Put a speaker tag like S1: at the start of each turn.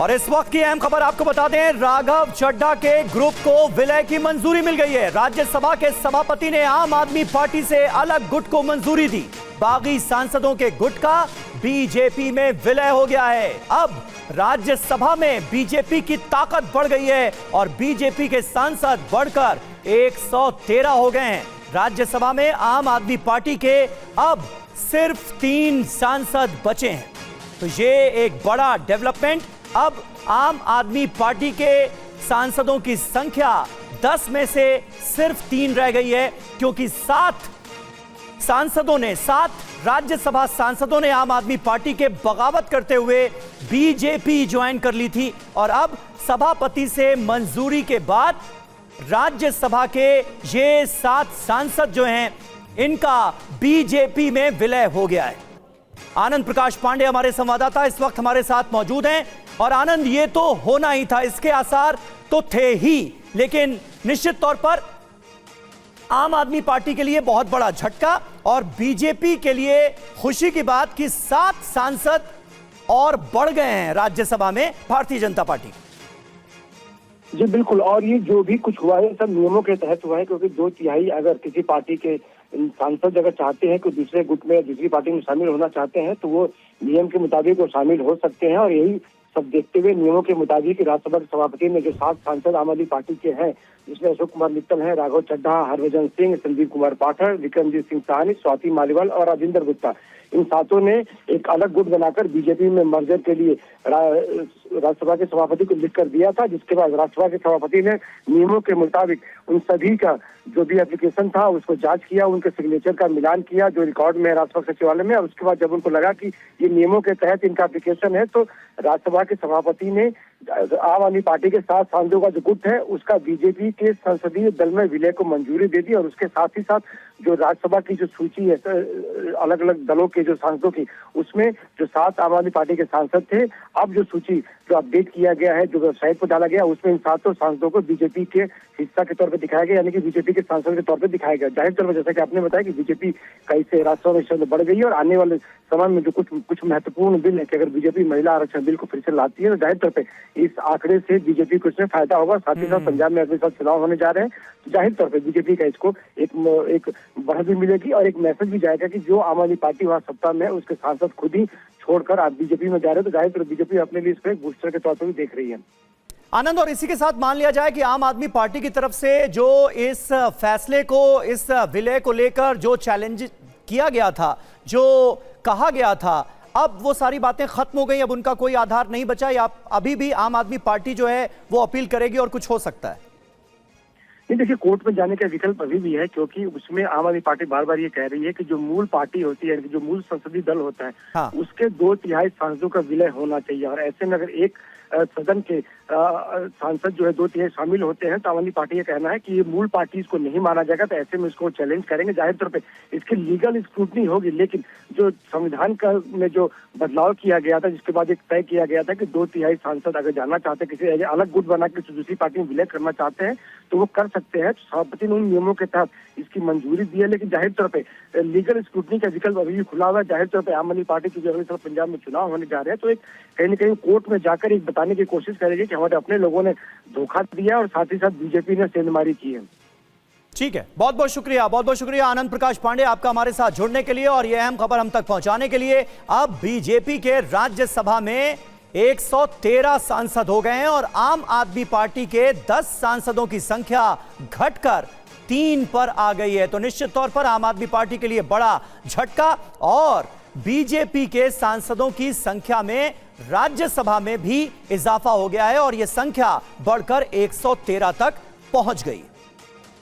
S1: और इस वक्त की अहम खबर आपको बता दें, राघव चड्ढा के ग्रुप को विलय की मंजूरी मिल गई है। राज्यसभा के सभापति ने आम आदमी पार्टी से अलग गुट को मंजूरी दी। बागी सांसदों के गुट का बीजेपी में विलय हो गया है। अब राज्यसभा में बीजेपी की ताकत बढ़ गई है और बीजेपी के सांसद बढ़कर 113 हो गए हैं। राज्यसभा में आम आदमी पार्टी के अब सिर्फ 3 सांसद बचे हैं। तो ये एक बड़ा डेवलपमेंट। अब आम आदमी पार्टी के सांसदों की संख्या 10 में से सिर्फ 3 रह गई है, क्योंकि 7 राज्यसभा सांसदों ने आम आदमी पार्टी के बगावत करते हुए बीजेपी ज्वाइन कर ली थी। और अब सभापति से मंजूरी के बाद राज्यसभा के ये 7 सांसद जो हैं, इनका बीजेपी में विलय हो गया है। आनंद प्रकाश पांडे हमारे संवाददाता इस वक्त हमारे साथ मौजूद हैं। और आनंद, ये तो होना ही था, इसके आसार तो थे ही, लेकिन निश्चित तौर पर आम आदमी पार्टी के लिए बहुत बड़ा झटका और बीजेपी के लिए खुशी की बात कि 7 सांसद और बढ़ गए हैं राज्यसभा में भारतीय जनता पार्टी।
S2: जी बिल्कुल, और ये जो भी कुछ हुआ है सब नियमों के तहत हुआ है, क्योंकि 2/3 अगर किसी पार्टी के सांसद अगर चाहते हैं कि दूसरे गुट में दूसरी पार्टी में शामिल होना चाहते हैं तो वो नियम के मुताबिक वो शामिल हो सकते हैं। और यही सब देखते हुए नियमों के मुताबिक राज्यसभा के सभापति ने जो 7 सांसद आम आदमी पार्टी के हैं, जिसमें अशोक कुमार मित्तल हैं, राघव चड्ढा, हरभजन सिंह, संदीप कुमार पाठक, विक्रमजीत सिंह साहनी, स्वाति मालीवाल और राजेंद्र गुप्ता, इन 7 ने एक अलग गुट बनाकर बीजेपी में मर्जर के लिए राज्यसभा के सभापति को लिख कर दिया था। जिसके बाद राज्यसभा के सभापति ने नियमों के मुताबिक उन सभी का जो भी एप्लीकेशन था उसको जांच किया, उनके सिग्नेचर का मिलान किया जो रिकॉर्ड में है राज्यसभा सचिवालय में। और उसके बाद जब उनको लगा कि ये नियमों के तहत इनका एप्लीकेशन है, तो राज्यसभा के सभापति ने आम आदमी पार्टी के 7 सांसदों का जो गुट है उसका बीजेपी के संसदीय दल में विलय को मंजूरी दे दी। और उसके साथ ही साथ जो राज्यसभा की जो सूची है अलग अलग दलों के जो सांसदों की, उसमें जो 7 आम आदमी पार्टी के सांसद थे, अब जो सूची जो अपडेट किया गया है, जो वेबसाइट पर डाला गया, उसमें इन 7 सांसदों को बीजेपी के हिस्सा के तौर पर दिखाया गया, यानी कि बीजेपी के सांसद के तौर पर दिखाया गया। जाहिर तौर पर जैसा कि आपने बताया कि बीजेपी कई से राज्यसभा में बढ़ गई है और आने वाले समय में जो कुछ महत्वपूर्ण बिल है कि अगर बीजेपी महिला आरक्षण बिल को फिर से लाती है तो जाहिर तौर पर इस आंकड़े से बीजेपी को इसमें फायदा होगा। साथ ही साथ पंजाब में अगले साल चुनाव होने जा रहे हैं, तो जाहिर तौर पर बीजेपी का इसको एक बढ़त भी मिलेगी और एक मैसेज भी जाएगा कि जो आम आदमी पार्टी वहाँ सत्ता में है उसके सांसद खुद ही छोड़कर आप बीजेपी में जा रहे हैं, तो जाहिर तौर बीजेपी अपने लिए इसको एक बूस्टर के तौर पर भी देख रही है।
S1: आनंद, और इसी के साथ मान लिया जाए कि आम आदमी पार्टी की तरफ से जो इस फैसले को, इस विलय को लेकर जो चैलेंज किया गया था, जो कहा गया था, अब वो सारी बातें खत्म हो गई, अब उनका कोई आधार नहीं बचा, या अभी भी आम आदमी पार्टी जो है वो अपील करेगी और कुछ हो सकता है?
S2: नहीं, देखिए, कोर्ट में जाने का विकल्प अभी भी है, क्योंकि उसमें आम आदमी पार्टी बार बार ये कह रही है कि जो मूल पार्टी होती है, जो मूल संसदीय दल होता है, हाँ, उसके 2/3 सांसदों का विलय होना चाहिए। और ऐसे में अगर एक सदन के सांसद जो है 2/3 शामिल होते हैं तो आम आदमी पार्टी ये कहना है कि ये मूल पार्टी इसको नहीं माना जाएगा, तो ऐसे में इसको चैलेंज करेंगे। जाहिर तौर पे इसकी लीगल स्क्रूटनी होगी, लेकिन जो संविधान का में जो बदलाव किया गया था, जिसके बाद एक तय किया गया था कि 2/3 सांसद अगर जाना चाहते हैं, किसी अलग गुट बना के दूसरी पार्टी में विलय करना चाहते हैं तो वो कर सकते हैं। सभापति ने उन नियमों के तहत इसकी मंजूरी दी है, लेकिन जाहिर तौर पे लीगल स्क्रूटनी का विकल्प अभी भी खुला हुआ है। जाहिर तौर पे आम आदमी पार्टी की अगले साल पंजाब में चुनाव होने जा रहे हैं, तो एक कहीं न कहीं कोर्ट में जाकर एक बताने की कोशिश करेगी कि हमारे अपने लोगों ने धोखा दिया और साथ ही साथ बीजेपी ने सेंधमारी की है।
S1: ठीक है, बहुत बहुत शुक्रिया आनंद प्रकाश पांडे आपका हमारे साथ जुड़ने के लिए और यह अहम खबर हम तक पहुंचाने के लिए। अब बीजेपी के राज्यसभा में 113 सांसद हो गए हैं और आम आदमी पार्टी के 10 सांसदों की संख्या घटकर 3 पर आ गई है। तो निश्चित तौर पर आम आदमी पार्टी के लिए बड़ा झटका और बीजेपी के सांसदों की संख्या में राज्यसभा में भी इजाफा हो गया है और यह संख्या बढ़कर 113 तक पहुंच गई।